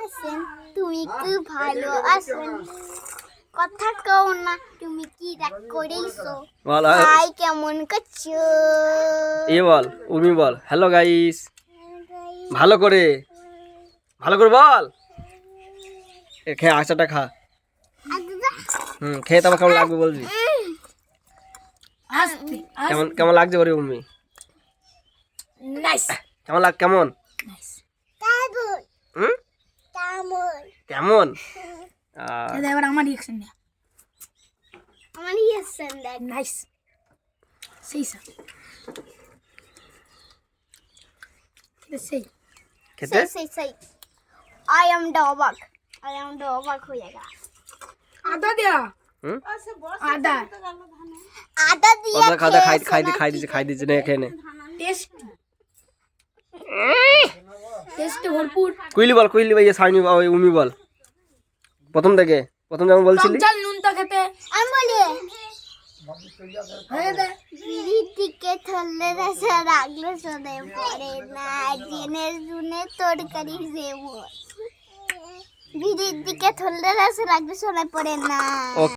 আছেন? তুমি কি ভালো আছেন? কথা কও না, তুমি কি রাগ করেছো? ভাই কেমন করছো? বল উর্মি বল হ্যালো গাইস, ভালো করে বল। খেয়ে আচারটা খা। খেয়ে তারপর কেমন লাগবে বলবি। কেমন লাগছে বলে উর্মি? কেমন কেমন এবার আমার রিঅ্যাকশন দেখ। নাইস। সেই স্যার খেতে সেই I am the অবাক হয়ে গেল। আদা দেয়া আদা দিয়ে খাই দিচ্ছে নে খেয়ে নে। টেস্ট ভরপুর। কুইলি ভাই সাইনি উর্মি বল প্রথম যেমন বলছিলি। চল নুনটা খেতে আমি বলি দিকে থলে রসা রাগলো শোনে পড়ে না জেনে শুনে তরকারি দেব বিড়ির দিকে থলে রসা রাগলো শোনে পড়ে না।